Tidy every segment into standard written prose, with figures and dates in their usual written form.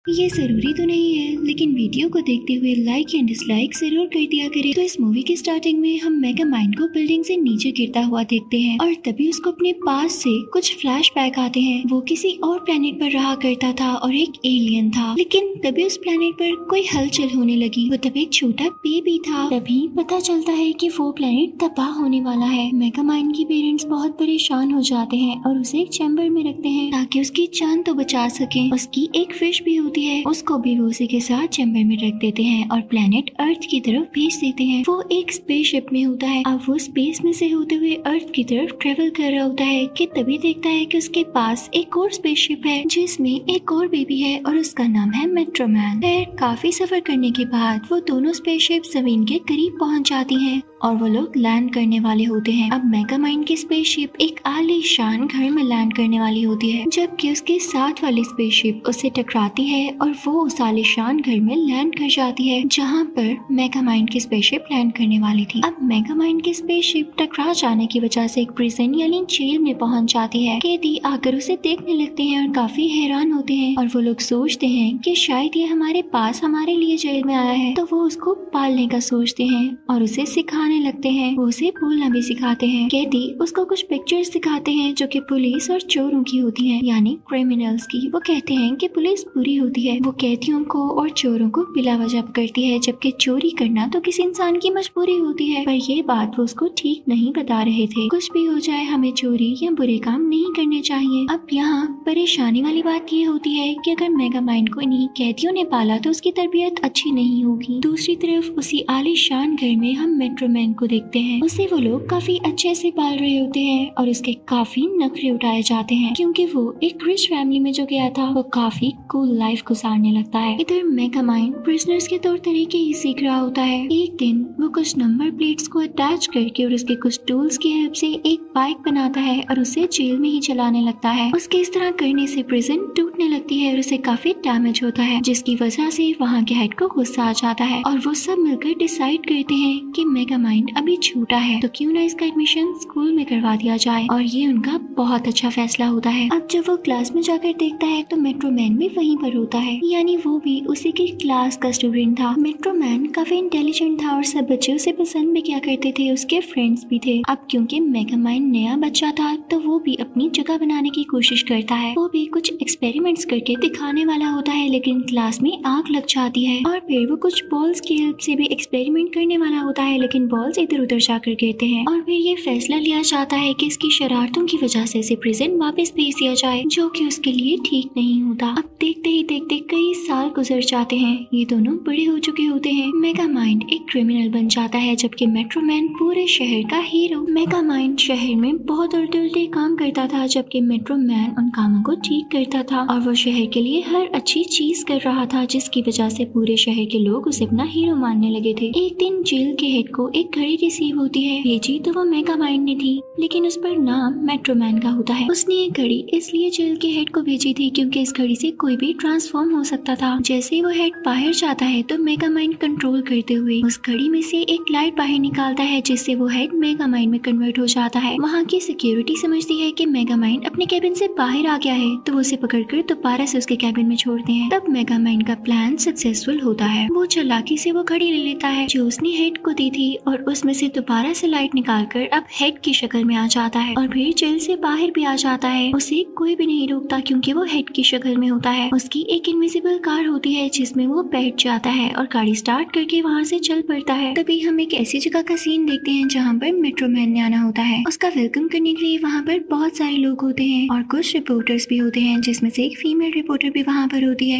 ये जरूरी तो नहीं है, लेकिन वीडियो को देखते हुए लाइक या डिसलाइक जरूर कर दिया करें। तो इस मूवी की स्टार्टिंग में हम मेगामाइंड को बिल्डिंग से नीचे गिरता हुआ देखते हैं और तभी उसको अपने पास से कुछ फ्लैशबैक आते हैं। वो किसी और प्लेनेट पर रहा करता था और एक एलियन था, लेकिन तभी उस प्लेनेट पर कोई हलचल होने लगी। वो तब एक छोटा बेबी था। तभी पता चलता है कि वो प्लेनेट तबाह होने वाला है। मेगामाइंड की पेरेंट्स बहुत परेशान हो जाते हैं और उसे एक चैम्बर में रखते हैं ताकि उसकी जान तो बचा सके। उसकी एक फिश भी होती है, उसको भी वो उसी के साथ चैम्बर में रख देते हैं और प्लेनेट अर्थ की तरफ भेज देते हैं। वो एक स्पेसशिप में होता है। अब वो स्पेस में से होते हुए अर्थ की तरफ ट्रेवल कर रहा होता है कि तभी देखता है कि उसके पास एक और स्पेसशिप है जिसमें एक और बेबी है और उसका नाम है मेट्रोमैन। फिर काफी सफर करने के बाद वो दोनों स्पेसशिप जमीन के करीब पहुंच जाती हैं और वो लोग लैंड करने वाले होते हैं। अब मेगामाइंड की स्पेसशिप एक आलीशान घर में लैंड करने वाली होती है, जबकि उसके साथ वाली स्पेसशिप उससे टकराती है और वो उस आलीशान घर में लैंड कर जाती है जहाँ पर मेगामाइंड की स्पेसशिप लैंड करने वाली थी। अब मेगामाइंड की स्पेसशिप टकरा जाने की वजह से एक प्रिजन यानी जेल में पहुंच जाती है। कैदी आकर उसे देखने लगते हैं और काफी हैरान होते हैं और वो लोग सोचते हैं कि शायद ये हमारे पास हमारे लिए जेल में आया है, तो वो उसको पालने का सोचते हैं और उसे सिखाने लगते हैं। वो उसे बोलना भी सिखाते हैं। कैदी उसको कुछ पिक्चर्स दिखाते हैं जो कि पुलिस और चोरों की होती हैं, यानी क्रिमिनल्स की। वो कहते हैं कि पुलिस बुरी होती है, वो कैदियों को और चोरों को बिला वजह करती है, जबकि चोरी करना तो किसी इंसान की मजबूरी होती है। पर ये बात वो उसको ठीक नहीं बता रहे थे। कुछ भी हो जाए, हमें चोरी या बुरे काम नहीं करने चाहिए। अब यहाँ परेशानी वाली बात ये होती है कि अगर मेगामाइंड को इन्हीं कैदियों ने पाला तो उसकी तरबियत अच्छी नहीं होगी। दूसरी तरफ उसी आलीशान घर में हम मेट्रोमैन को देखते हैं। उसे वो लोग काफी अच्छे से पाल रहे होते हैं और उसके काफी नखरे उठाए जाते हैं क्योंकि वो एक रिच फैमिली में जो गया था वो काफी कूल लाइफ गुजारने लगता है। इधर मेगामाइंड प्रिजनर्स के तौर तरीके ही सीख रहा होता है। एक दिन वो कुछ नंबर प्लेट्स को अटैच करके और उसके कुछ टूल्स की हेल्प से एक बाइक बनाता है और उसे जेल में ही चलाने लगता है। उसके इस तरह करने से प्रिजन टूटने लगती है और उसे काफी डैमेज होता है, जिसकी वजह से वहाँ के हेड को गुस्सा आ जाता है और वो सब मिलकर डिसाइड करते हैं कि मेगामाइंड अभी छोटा है तो क्यों ना इसका एडमिशन स्कूल में करवा दिया जाए, और ये उनका बहुत अच्छा फैसला होता है। अब जब वो क्लास में जाकर देखता है तो मेट्रोमैन भी वहीं पर होता है, यानी वो भी उसी की क्लास का स्टूडेंट था। मेट्रोमैन काफी इंटेलिजेंट था और सब बच्चे उसे पसंद भी किया करते थे, उसके फ्रेंड्स भी थे। अब क्योंकि मेगामाइंड नया बच्चा था तो वो भी अपनी जगह बनाने की कोशिश करता है। वो भी कुछ एक्सपेरिमेंट्स करके दिखाने वाला होता है, लेकिन क्लास में आग लग जाती है। और फिर वो कुछ बॉल्स की हेल्प से भी एक्सपेरिमेंट करने वाला होता है, लेकिन बॉल्स इधर उधर जाकर गिरते हैं। और फिर ये फैसला लिया जाता है कि इसकी शरारतों की वजह से इसे प्रिजन वापस भेज दिया जाए, जो कि उसके लिए ठीक नहीं होता। अब देखते ही देखते कई साल गुजर जाते हैं। ये दोनों बड़े हो चुके होते हैं। मेगामाइंड एक क्रिमिनल बन जाता है, जबकि मेट्रोमैन पूरे शहर का हीरो। मेगामाइंड शहर में बहुत उल्टे उल्टे काम करता था, जबकि मेट्रोमैन उन कामों को ठीक करता था और वो शहर के लिए हर अच्छी चीज कर रहा था, जिसकी वजह से पूरे शहर के लोग उसे अपना हीरो मानने लगे थे। एक दिन जेल के हेड को एक घड़ी रिसीव होती है। भेजी तो वो मेगामाइंड ने थी, लेकिन उस पर नाम मेट्रोमैन का होता है। उसने ये घड़ी इसलिए जेल के हेड को भेजी थी क्योंकि इस घड़ी से कोई भी ट्रांसफॉर्म हो सकता था। जैसे ही वो हेड बाहर जाता है तो मेगामाइंड कंट्रोल करते हुए उस घड़ी में से एक लाइट बाहर निकालता है, जिससे वो हेड मेगामाइंड में कन्वर्ट हो जाता है। वहाँ की सिक्योरिटी समझती है कि मेगामाइंड अपने कैबिन से बाहर आ गया है, तो वो उसे पकड़कर दोबारा से उसके कैबिन में छोड़ते हैं। तब मेगामाइंड का प्लान सक्सेसफुल होता है। वो चालाकी से वो घड़ी ले लेता है जो उसने हेड को दी थी और उसमें से दोबारा से लाइट निकालकर अब हेड की शक्ल में आ जाता है और फिर जेल से बाहर भी आ जाता है। उसे कोई भी नहीं रोकता क्योंकि वो हेड की शक्ल में होता है। उसकी एक इनविजिबल कार होती है जिसमें वो बैठ जाता है और गाड़ी स्टार्ट करके वहाँ से चल पड़ता है। तभी हम एक ऐसी जगह का सीन देखते हैं जहाँ पर मेट्रोमैन ने आना होता है। उसका वेलकम करने के लिए वहाँ पर बहुत सारे लोग होते हैं और कुछ रिपोर्टर्स भी होते हैं, जिसमें से एक फीमेल रिपोर्टर भी वहाँ पर होती है।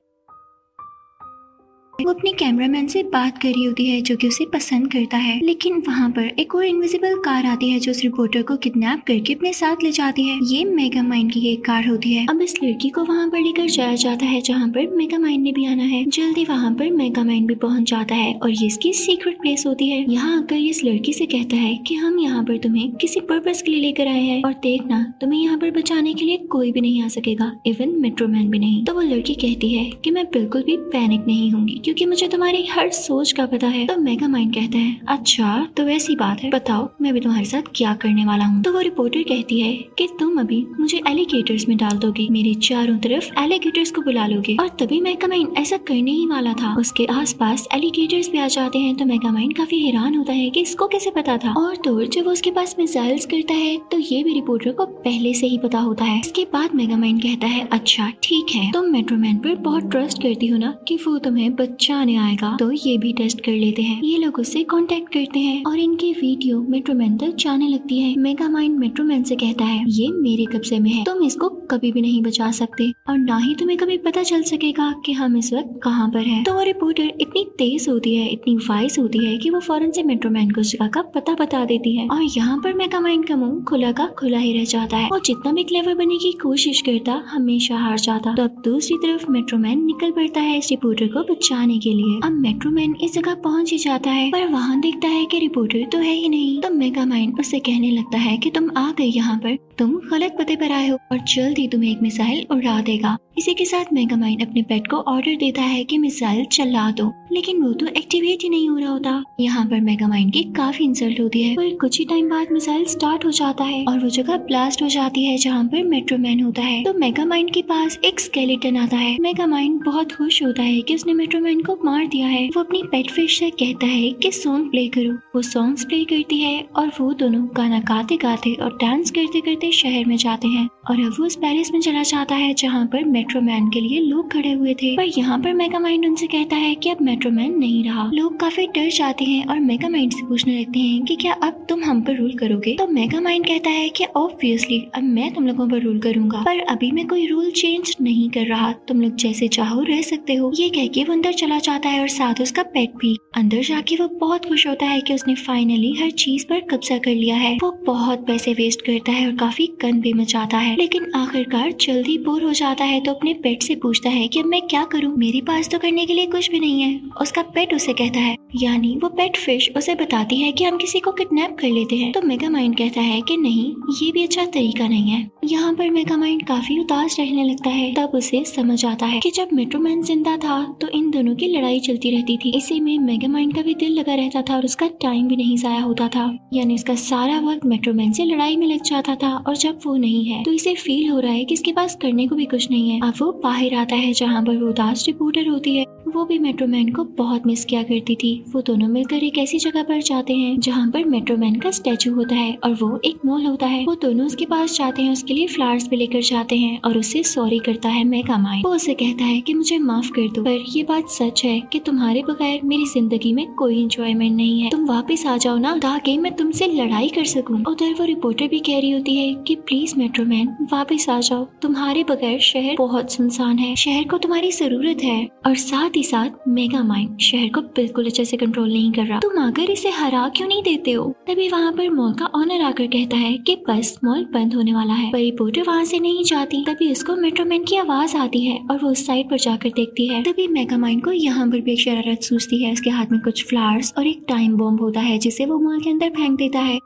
वो अपने कैमरामैन से बात कर रही होती है जो कि उसे पसंद करता है, लेकिन वहाँ पर एक और इनविजिबल कार आती है जो उस रिपोर्टर को किडनैप करके अपने साथ ले जाती है। ये मेगामाइंड की एक कार होती है। अब इस लड़की को वहाँ पर लेकर जाया जाता है जहाँ पर मेगामाइंड ने भी आना है। जल्दी वहाँ पर मेगामाइंड भी पहुँच जाता है और ये इसकी सीक्रेट प्लेस होती है। यहाँ आकर इस लड़की से कहता है कि हम यहाँ पर तुम्हें किसी पर्पस के लिए लेकर आए हैं और देखना तुम्हें यहाँ पर बचाने के लिए कोई भी नहीं आ सकेगा, इवन मेट्रोमैन भी नहीं। तो वो लड़की कहती है कि मैं बिल्कुल भी पैनिक नहीं होंगी क्योंकि मुझे तुम्हारी हर सोच का पता है। तो मेगामाइंड कहता है अच्छा तो ऐसी बात है, बताओ मैं भी तुम्हारे साथ क्या करने वाला हूँ। तो वो रिपोर्टर कहती है कि तुम अभी मुझे एलिगेटर्स में डाल दोगे, मेरे चारों तरफ एलिगेटर्स को बुला लोगे। और तभी मेगामाइंड ऐसा करने ही वाला था, उसके आसपास एलिगेटर्स भी आ जाते हैं। तो मेगामाइंड काफी हैरान होता है कि इसको कैसे पता था। और तो जब वो उसके पास मिसाइल्स करता है तो ये भी रिपोर्टर को पहले से ही पता होता है। इसके बाद मेगामाइंड कहता है अच्छा ठीक है, तुम मेट्रोमैन पर बहुत ट्रस्ट करती हो ना कि वो तुम्हें बचाने आएगा, तो ये भी टेस्ट कर लेते हैं। ये लोग उससे कांटेक्ट करते हैं और इनकी वीडियो मेट्रोमैन तक जाने लगती है। मेगामाइंड मेट्रोमैन से कहता है ये मेरे कब्जे में है, तुम इसको कभी भी नहीं बचा सकते और ना ही तुम्हें कभी पता चल सकेगा कि हम इस वक्त कहाँ पर हैं। तो वो रिपोर्टर इतनी तेज होती है, इतनी वाइज होती है कि वो फौरन से मेट्रोमैन को उस जगह का पता बता देती है। और यहाँ पर मेगामाइंड का मुंह खुला का खुला ही रह जाता है। वो जितना भी क्लेवर बनने की कोशिश करता हमेशा हार जाता। तो अब दूसरी तरफ मेट्रोमैन निकल पड़ता है इस रिपोर्टर को बचाने के लिए। अब मेट्रोमैन इस जगह पहुंच ही जाता है पर वहाँ देखता है कि रिपोर्टर तो है ही नहीं। तो मेगामाइंड उससे कहने लगता है कि तुम आ गए यहाँ पर, तुम गलत पते पर आए हो और जल्द ही तुम्हें एक मिसाइल उड़ा देगा। इसी के साथ मेगामाइंड अपने पेट को ऑर्डर देता है कि मिसाइल चला दो, लेकिन वो तो एक्टिवेट ही नहीं हो रहा होता। यहाँ पर मेगामाइंड की काफी इंसल्ट होती है। पर कुछ ही टाइम बाद मिसाइल स्टार्ट हो जाता है और वो जगह ब्लास्ट हो जाती है जहाँ पर मेट्रोमैन होता है। तो मेगामाइंड के पास एक स्केलेटन आता है। मेगामाइंड बहुत खुश होता है कि उसने मेट्रोमैन को मार दिया है। वो अपनी पेट फिश से कहता है कि सॉन्ग प्ले करो। वो सॉन्ग्स प्ले करती है और वो दोनों गाना गाते गाते और डांस करते करते शहर में जाते हैं। और अब वो उस पैलेस में चला जाता है जहाँ पर मेट्रोमैन के लिए लोग खड़े हुए थे। पर यहाँ पर मेगामाइंड उनसे कहता है कि अब मेट्रोमैन नहीं रहा। लोग काफी डर जाते हैं और मेगामाइंड से पूछने लगते हैं कि क्या अब तुम हम पर रूल करोगे। तो मेगामाइंड कहता है कि ऑब्वियसली अब मैं तुम लोगों पर रूल करूंगा, पर अभी मैं कोई रूल चेंज नहीं कर रहा, तुम लोग जैसे चाहो रह सकते हो। ये कह के वो अंदर चला जाता है और साथ उसका पेट भी। अंदर जाके वो बहुत खुश होता है कि उसने फाइनली हर चीज पर कब्जा कर लिया है। वो बहुत पैसे वेस्ट करता है और काफी गंद भी मचाता है, लेकिन आखिरकार जल्दी बोर हो जाता है। तो अपने पेट से पूछता है कि अब मैं क्या करूं, मेरे पास तो करने के लिए कुछ भी नहीं है। उसका पेट उसे कहता है, यानी वो पेट फिश उसे बताती है कि हम किसी को किडनैप कर लेते हैं। तो मेगामाइंड कहता है कि नहीं, ये भी अच्छा तरीका नहीं है। यहाँ पर मेगामाइंड काफी उदास रहने लगता है। तब उसे समझ आता है कि जब मेट्रोमैन जिंदा था तो इन दोनों की लड़ाई चलती रहती थी। इसी में मेगामाइंड का भी दिल लगा रहता था और उसका टाइम भी नहीं जाया होता था, यानी उसका सारा वक्त मेट्रोमैन से लड़ाई में लग जाता था। और जब वो नहीं है तो इसे फील हो रहा है कि इसके पास करने को भी कुछ नहीं है। अब वो बाहर आता है जहाँ पर वो उदास रिपोर्टर होती है। वो भी मेट्रोमैन को बहुत मिस किया करती थी। वो दोनों मिलकर एक ऐसी जगह पर जाते हैं जहाँ पर मेट्रोमैन का स्टैचू होता है और वो एक मॉल होता है। वो दोनों उसके पास जाते हैं, उसके लिए फ्लावर्स भी लेकर जाते हैं और उससे सॉरी करता है मेगामाइंड। वो उसे कहता है कि मुझे माफ कर दो, पर ये बात सच है कि तुम्हारे बगैर मेरी जिंदगी में कोई एंजॉयमेंट नहीं है। तुम वापस आ जाओ ना, ताकि मैं तुमसे लड़ाई कर सकूं। उधर वो रिपोर्टर भी कह रही होती है कि प्लीज मेट्रोमैन वापस आ जाओ, तुम्हारे बगैर शहर बहुत सुनसान है, शहर को तुम्हारी जरूरत है। और साथ ही साथ मेगामाइंड शहर को बिल्कुल अच्छे से कंट्रोल नहीं कर रहा, तुम आकर इसे हरा क्यों नहीं देते हो। तभी वहाँ पर मॉल का ऑनर आकर कहता है कि बस मॉल बंद होने वाला है। पर रिपोर्टर वहाँ से नहीं जाती। तभी उसको मेट्रोमैन की आवाज आती है और वो उस साइड पर जाकर देखती है। तभी मेगामाइंड को यहाँ पर भी एक शरारत सूझती है। उसके हाथ में कुछ फ्लावर्स और एक टाइम बॉम्ब होता है जिसे वो मॉल के अंदर फेंक देता है।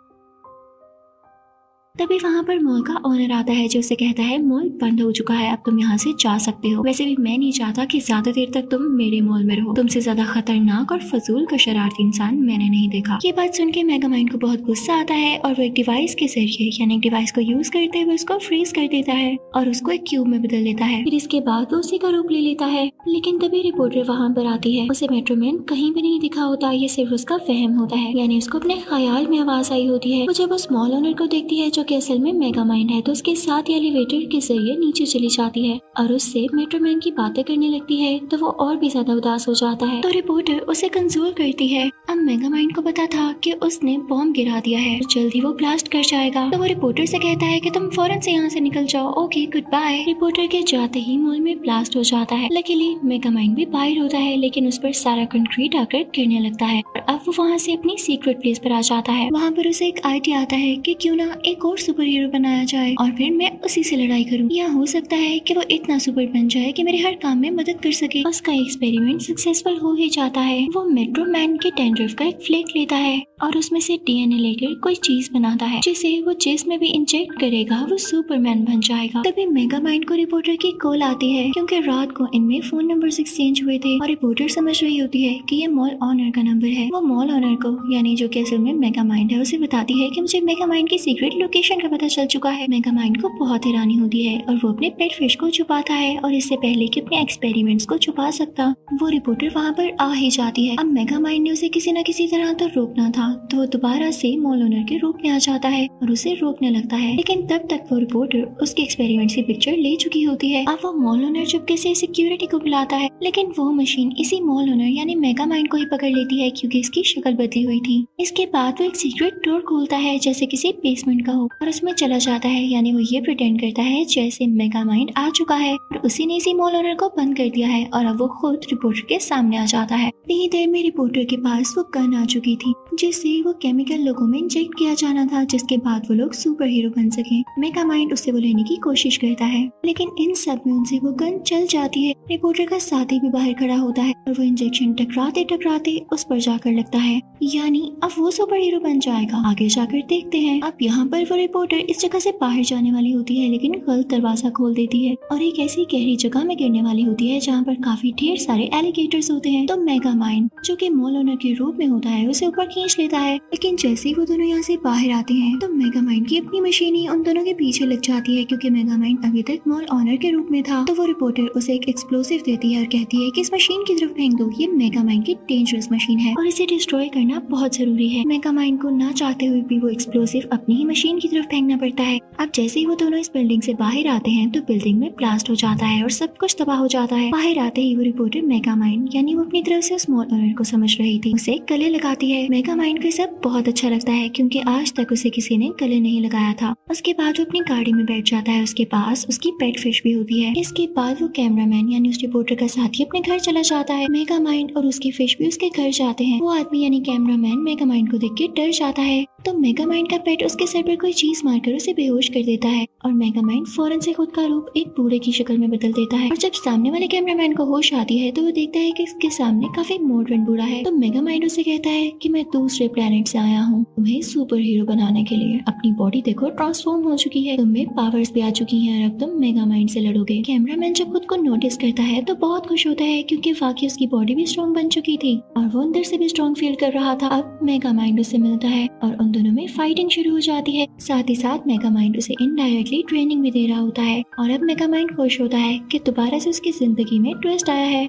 तभी वहाँ पर मॉल का ओनर आता है जो उसे कहता है मॉल बंद हो चुका है, अब तुम यहाँ से जा सकते हो। वैसे भी मैं नहीं चाहता कि ज्यादा देर तक तुम मेरे मॉल में रहो, तुमसे ज्यादा खतरनाक और फजूल का शरारती इंसान मैंने नहीं देखा। ये बात सुन के मेगामाइंड को बहुत गुस्सा आता है और वो एक डिवाइस के जरिए यानी एक डिवाइस को यूज करते हुए उसको फ्रीज कर देता है और उसको एक क्यूब में बदल लेता है। फिर इसके बाद वो उसी का रूप ले लेता है। लेकिन तभी रिपोर्टर वहाँ पर आती है। उसे मेट्रोमैन कहीं भी नहीं दिखा होता, ये सिर्फ उसका वहम होता है, यानी उसको अपने ख्याल में आवाज आई होती है। वो जब उस मॉल ओनर को देखती है जो कि असल में मेगामाइंड है, तो उसके साथ एलिवेटर के जरिए नीचे चली जाती है और उससे मेट्रोमैन की बातें करने लगती है। तो वो और भी ज्यादा उदास हो जाता है। तो रिपोर्टर उसे कंसोल करती है। अब मेगामाइंड को पता था कि उसने बॉम्ब गिरा दिया है, जल्दी वो ब्लास्ट कर जाएगा। तो वो रिपोर्टर से कहता है कि तुम फौरन से यहाँ से निकल जाओ, ओके गुड बाय। रिपोर्टर के जाते ही मॉल में ब्लास्ट हो जाता है। लकीली मेगामाइंड भी बाहर होता है, लेकिन उस पर सारा कंक्रीट आकर गिरने लगता है और अब वो वहाँ से अपनी सीक्रेट प्लेस पर आ जाता है। वहाँ पर उसे एक आइडिया आता है कि क्यों ना एक और सुपर हीरो बनाया जाए और फिर मैं उसी से लड़ाई करूँ, या हो सकता है कि वो इतना सुपर बन जाए कि मेरे हर काम में मदद कर सके। उसका एक्सपेरिमेंट सक्सेसफुल हो ही जाता है। वो मेट्रो मैन के डैंड्रफ का एक फ्लेक लेता है और उसमें से डीएनए लेकर कोई चीज बनाता है जिसे वो जिसमें भी इंजेक्ट करेगा वो सुपरमैन बन जाएगा। तभी मेगा माइंड को रिपोर्टर की कॉल आती है क्योंकि रात को इनमें फोन नंबर्स एक्सचेंज हुए थे और रिपोर्टर समझ रही होती है कि ये मॉल ऑनर का नंबर है। वो मॉल ऑनर को, यानी जो कि असल में मेगा माइंड है, उसे बताती है कि मुझे मेगा माइंड की सीक्रेट लोकेशन का पता चल चुका है। मेगा माइंड को बहुत हैरानी होती है और वो अपने पेट फिश को छुपाता है और इससे पहले कि अपने एक्सपेरिमेंट्स को छुपा सकता, वो रिपोर्टर वहाँ पर आ ही जाती है। अब मेगा माइंड ने उसे किसी न किसी तरह तो रोकना था, तो वो दोबारा से मॉल ओनर के रूप में आ जाता है और उसे रोकने लगता है, लेकिन तब तक वो रिपोर्टर उसके एक्सपेरिमेंट्स की पिक्चर ले चुकी होती है। अब वो मॉल ओनर चुपके से सिक्योरिटी को बुलाता है, लेकिन वो मशीन इसी मॉल ओनर यानी मेगा माइंड को ही पकड़ लेती है क्योंकि इसकी शक्ल बदली हुई थी। इसके बाद वो एक सीक्रेट डोर खोलता है जैसे किसी बेसमेंट का हो और उसमें चला जाता है, यानी वो ये प्रिटेंड करता है जैसे मेगा माइंड आ चुका है और उसी ने इसी मॉल ओनर को बंद कर दिया है और अब वो खुद रिपोर्टर के सामने आ जाता है। इतनी देर में रिपोर्टर के पास वो गन आ चुकी थी जिससे वो केमिकल लोगों में इंजेक्ट किया जाना था, जिसके बाद वो लोग सुपर हीरो बन सके। मेगा माइंड उससे वो लेने की कोशिश करता है, लेकिन इन सब में उनसे वो गन चल जाती है। रिपोर्टर का साथी भी बाहर खड़ा होता है और वो इंजेक्शन टकराते टकराते उस पर जाकर लगता है, यानी अब वो सुपर हीरो बन जाएगा। आगे जाकर देखते हैं। अब यहाँ पर वो रिपोर्टर इस जगह से बाहर जाने वाली होती है, लेकिन गलत दरवाजा खोल देती है और एक ऐसी गहरी जगह में गिरने वाली होती है जहाँ पर काफी ढेर सारे एलिगेटर्स होते हैं। तो मेगा माइंड, जो कि मॉल ओनर के रूप में होता है, उसे ऊपर खींच लेता है, लेकिन जैसे ही वो दोनों यहाँ से बाहर आते हैं तो मेगा माइंड की अपनी मशीन ही उन दोनों के पीछे लग जाती है क्योंकि मेगा माइंड अभी तक मॉल ओनर के रूप में था। तो वो रिपोर्टर उसे एक एक्सप्लोसिव देती है और कहती है कि इस मशीन की तरफ फेंक दो, ये मेगा माइंड की डेंजरस मशीन है और इसे डिस्ट्रॉय करना बहुत जरूरी है। मेगा माइंड को ना चाहते हुए भी वो एक्सप्लोसिव अपनी ही मशीन की तरफ फेंकना पड़ता है। अब जैसे ही वो दोनों इस बिल्डिंग से बाहर आते हैं तो बिल्डिंग में ब्लास्ट हो जाता है और सब कुछ तबाह हो जाता है। बाहर आते ही वो रिपोर्टर मेगा माइंड, यानी वो अपनी तरफ से उस मॉल ओनर को समझ रही थी, उसे गले लगाती है। मेगा माइंड को सब बहुत अच्छा लगता है क्योंकि आज तक उसे किसी ने गले नहीं लगाया था। उसके बाद वो अपनी गाड़ी में बैठ जाता है, उसके पास उसकी पेट फिश भी होती है। इसके बाद वो कैमरामैन यानी उस रिपोर्टर का साथी अपने घर चला जाता है। मेगा माइंड और उसकी फिश भी उसके घर जाते हैं। वो आदमी यानी कैमरामैन मेगा माइंड को देख के डर जाता है, तो मेगा माइंड का पेट उसके सर पर कोई चीज मारकर उसे बेहोश कर देता है और मेगा माइंड फौरन से खुद का रूप एक बूढ़े की शक्ल में बदल देता है। और जब सामने वाले कैमरामैन को होश आती है तो वो देखता है कि इसके सामने काफी मॉडर्न बूढ़ा है। तो मेगा माइंड उसे कहता है कि मैं दूसरे प्लेनेट से आया हूँ तुम्हें सुपर हीरो बनाने के लिए। अपनी बॉडी देखो ट्रांसफॉर्म हो चुकी है, तुम्हें पावर्स भी आ चुकी हैं और अब तुम मेगा माइंड से लड़ोगे। कैमरामैन जब खुद को नोटिस करता है तो बहुत खुश होता है क्योंकि वाकई उसकी बॉडी भी स्ट्रॉन्ग बन चुकी थी और वो अंदर से भी स्ट्रॉन्ग फील कर रहा था। अब मेगा माइंड उससे मिलता है और उन दोनों में फाइटिंग शुरू हो जाती है। साथ ही साथ मेगा माइंड उसे इनडायरेक्टली ट्रेनिंग भी दे रहा होता है और अब मेगा माइंड खुश होता है कि दोबारा से उसकी जिंदगी में ट्विस्ट आया है।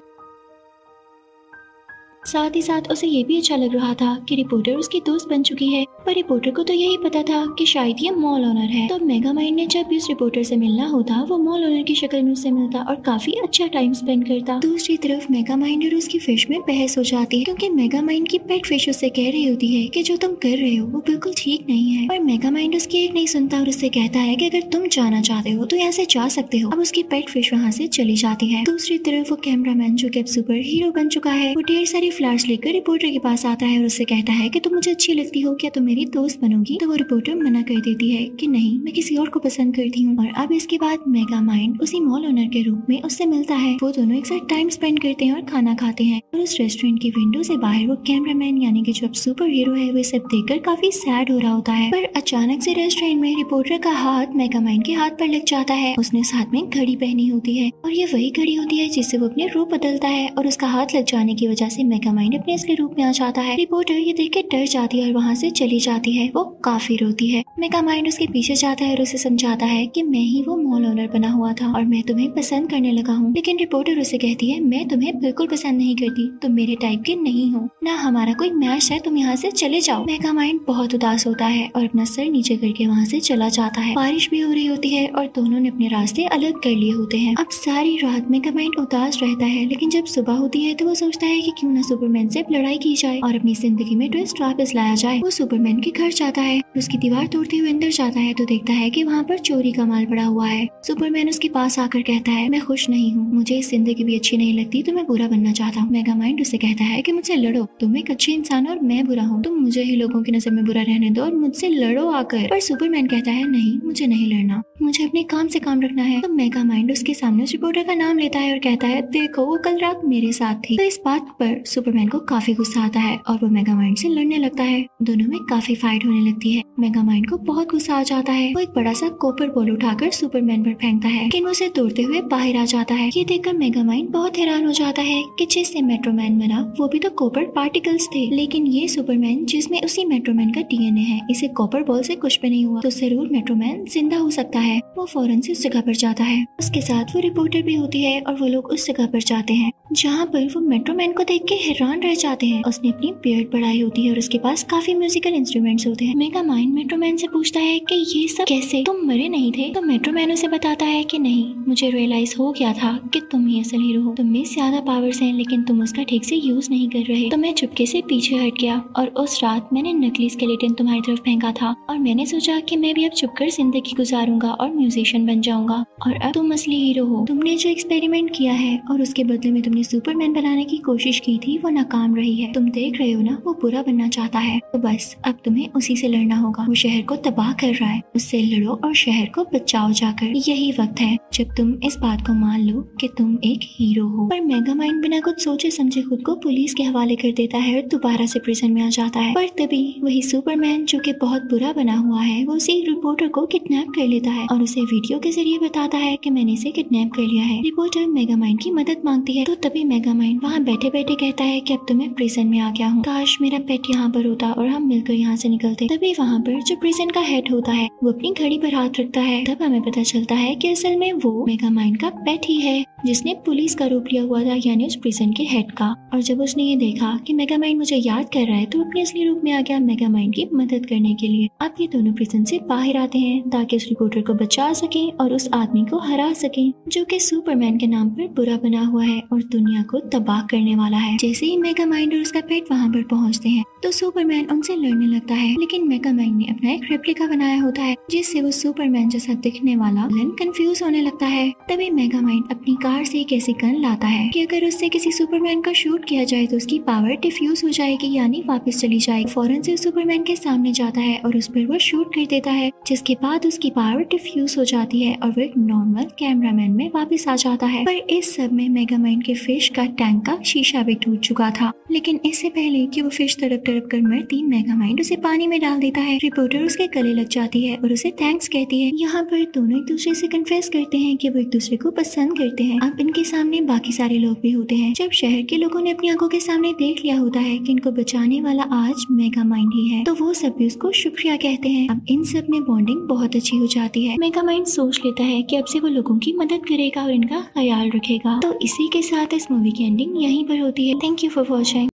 साथ ही साथ उसे ये भी अच्छा लग रहा था कि रिपोर्टर उसकी दोस्त बन चुकी है, पर रिपोर्टर को तो यही पता था कि शायद ये मॉल ओनर है। तो मेगा माइंड ने जब भी उस रिपोर्टर से मिलना होता वो मॉल ओनर की शक्ल में उससे मिलता और काफी अच्छा टाइम स्पेंड करता। दूसरी तरफ मेगा माइंड और उसकी फिश में बहस हो जाती है क्योंकि मेगा माइंड की पेट फिश उससे कह रही होती है कि जो तुम कर रहे हो वो बिल्कुल ठीक नहीं है, पर मेगा माइंड उसकी एक नहीं सुनता और उससे कहता है कि अगर तुम जाना चाहते हो तो यहाँ से जा सकते हो। अब उसकी पेट फिश वहाँ से चली जाती है। दूसरी तरफ वो कैमरामैन, जो कि अब सुपर हीरो बन चुका है, वो ढेर सारी फ्लैश लेकर रिपोर्टर के पास आता है और उससे कहता है कि तुम मुझे अच्छी लगती हो, क्या तुम मेरी दोस्त बनोगी? तो वो रिपोर्टर मना कर देती है कि नहीं, मैं किसी और को पसंद करती हूँ। और अब इसके बाद मेगा माइंड उसी मॉल ओनर के रूप में उससे मिलता है। वो दोनों एक साथ टाइम स्पेंड करते हैं और खाना खाते हैं और उस रेस्टोरेंट की विंडो से बाहर वो कैमरामैन यानी कि जो अब सुपर हीरो है वो सब देखकर काफी सैड हो रहा होता है। पर अचानक से रेस्टोरेंट में रिपोर्टर का हाथ मेगा माइंड के हाथ पर लग जाता है। उसने साथ में घड़ी पहनी होती है और ये वही घड़ी होती है जिससे वो अपने रूप बदलता है और उसका हाथ लग जाने की वजह से मेगा माइंड अपने असली रूप में आ जाता है। रिपोर्टर ये देख के डर जाती है और वहाँ से चली जाती है। वो काफी रोती है। मेगा माइंड उसके पीछे जाता है और उसे समझाता है कि मैं ही वो मॉल ओनर बना हुआ था और मैं तुम्हें पसंद करने लगा हूँ। लेकिन रिपोर्टर उसे कहती है मैं तुम्हें बिल्कुल पसंद नहीं करती, तुम मेरे टाइप के नहीं हो, ना हमारा कोई मैच है, तुम यहाँ से चले जाओ। मेगा माइंड बहुत उदास होता है और अपना सर नीचे करके वहाँ से चला जाता है। बारिश भी हो रही होती है और दोनों ने अपने रास्ते अलग कर लिए होते हैं। अब सारी रात मेगा माइंड उदास रहता है, लेकिन जब सुबह होती है तो वो सोचता है कि क्यों ना सुपरमैन से लड़ाई की जाए और अपनी जिंदगी में ट्विस्ट वापस लाया जाए। वो सुपरमैन के घर जाता है, उसकी दीवार तोड़ते हुए अंदर जाता है तो देखता है कि वहाँ पर चोरी का माल पड़ा हुआ है। सुपरमैन उसके पास आकर कहता है, मैं खुश नहीं हूँ, मुझे इस जिंदगी भी अच्छी नहीं लगती, तो मैं बुरा बनना चाहता हूँ। मेगामाइंड उससे कहता है कि मुझसे लड़ो, तुम एक अच्छे इंसान और मैं बुरा हूँ, तुम मुझे ही लोगों की नजर में बुरा रहने दो और मुझसे लड़ो आकर। पर सुपरमैन कहता है, नहीं, मुझे नहीं लड़ना, मुझे अपने काम से काम रखना है। तो मेगामाइंड उसके सामने उस रिपोर्टर का नाम लेता है और कहता है, देखो वो कल रात मेरे साथ थी। तो इस बात पर सुपरमैन को काफी गुस्सा आता है और वो मेगामाइंड से लड़ने लगता है। दोनों में काफी फाइट होने लगती है। मेगामाइंड को बहुत गुस्सा आ जाता है। वो एक बड़ा सा कॉपर बॉल उठाकर सुपरमैन पर फेंकता है, लेकिन वो उसे तोड़ते हुए बाहर आ जाता है। ये देखकर मेगामाइंड बहुत हैरान हो जाता है कि जिससे मेट्रोमैन बना वो भी तो कॉपर पार्टिकल्स थे, लेकिन ये सुपरमैन जिसमें उसी मेट्रोमैन का डीएनए है, इसे कॉपर बॉल से कुछ भी नहीं हुआ, तो जरूर मेट्रोमैन जिंदा हो सकता है। वो फौरन से उस जगह पर जाता है। उसके साथ वो रिपोर्टर भी होती है और वो लोग उस जगह पर जाते हैं जहाँ पर वो मेट्रोमैन को देख के हैरान रह जाते हैं। उसने अपनी बियर्ड बढ़ाई होती है और उसके पास काफी म्यूजिकल इंस्ट्रूमेंट्स होते हैं। मेगामाइंड मेट्रोमैन से पूछता है कि ये सब कैसे, तुम मरे नहीं थे? तो मेट्रोमैन उसे बताता है कि नहीं, मुझे रियलाइज हो गया था कि तुम ही असल हीरो हो, तुम में ज्यादा पावर्स हैं लेकिन तुम उसका ठीक से यूज नहीं कर रहे। तो मैं चुपके से पीछे हट गया और उस रात मैंने नकली स्केलेटन तुम्हारी तरफ फेंका था और मैंने सोचा कि मैं भी अब छुपकर जिंदगी गुजारूंगा और म्यूजिशियन बन जाऊंगा और अब तुम असली हीरो हो। तुमने जो एक्सपेरिमेंट किया है और उसके बदले में तुमने सुपरमैन बनाने की कोशिश की थी वो नाकाम रही है। तुम देख रहे हो ना, वो बुरा बनना चाहता है, तो बस अब तुम्हें उसी से लड़ना होगा। वो शहर को तबाह कर रहा है, उससे लड़ो और शहर को बचाओ जाकर। यही वक्त है जब तुम इस बात को मान लो कि तुम एक हीरो हो। पर मेगामाइंड बिना कुछ सोचे समझे खुद को पुलिस के हवाले कर देता है और दोबारा से प्रिजन में आ जाता है। पर तभी वही सुपरमैन जो कि बहुत बुरा बना हुआ है, वो उसी रिपोर्टर को किडनैप कर लेता है और उसे वीडियो के जरिए बताता है कि मैंने इसे किडनैप कर लिया है। रिपोर्टर मेगामाइंड की मदद मांगती है तो तभी मेगामाइंड वहाँ बैठे बैठे कहता है कि अब तो मैं प्रिजन में आ गया हूँ, काश मेरा पेट यहाँ पर होता और हम मिलकर यहाँ से निकलते। तभी वहाँ पर जो प्रिजन का हेड होता है वो अपनी घड़ी पर हाथ रखता है। तब हमें पता चलता है कि असल में वो मेगामाइंड का पेट ही है जिसने पुलिस का रूप लिया हुआ था, यानी उस प्रिजन के हेड का। और जब उसने ये देखा कि मेगामाइंड मुझे याद कर रहा है तो अपने असली रूप में आ गया मेगामाइंड की मदद करने के लिए। अब ये दोनों प्रिजन से बाहर आते हैं ताकि उस रिपोर्टर को बचा सके और उस आदमी को हरा सके जो कि सुपरमैन के नाम पर बुरा बना हुआ है और दुनिया को तबाह करने वाला है। जैसे ही मेगामाइंड और उसका पेट वहाँ पर पहुँचते हैं तो सुपरमैन उनसे लड़ने लगता है, लेकिन मेगामाइंड ने अपना एक रेप्लिका बनाया होता है जिससे वो सुपरमैन जैसा दिखने वाला विलन कंफ्यूज होने लगता है। तभी मेगामाइंड अपनी कार से एक ऐसी गन लाता है कि अगर उससे किसी सुपरमैन को शूट किया जाए तो उसकी पावर डिफ्यूज हो जाएगी, यानी वापस चली जाएगी। फौरन से सुपरमैन के सामने जाता है और उस पर वो शूट कर देता है, जिसके बाद उसकी पावर डिफ्यूज हो जाती है और वो एक नॉर्मल कैमरामैन में वापस आ जाता है। पर इस सब में मेगामाइंड के फिश का टैंक का शीशा भी टूट चुका था, लेकिन इससे पहले कि वो फिश तड़प तड़प कर मरती, मेगामाइंड उसे पानी में डाल देता है। रिपोर्टर उसके गले लग जाती है और उसे थैंक्स कहती है। यहाँ पर दोनों एक दूसरे से कन्फेस करते हैं कि वो एक दूसरे को पसंद करते हैं। अब इनके सामने बाकी सारे लोग भी होते हैं। जब शहर के लोगों ने अपनी आंखों के सामने देख लिया होता है कि इनको बचाने वाला आज मेगामाइंड ही है, तो वो सब भी उसको शुक्रिया कहते हैं। अब इन सब में बॉन्डिंग बहुत अच्छी हो जाती है। मेगामाइंड सोच लेता है कि अब से वो लोगों की मदद करेगा और इनका ख्याल रखेगा। तो इसी के साथ इस मूवी की एंडिंग यहीं पर होती है। Thank you for watching.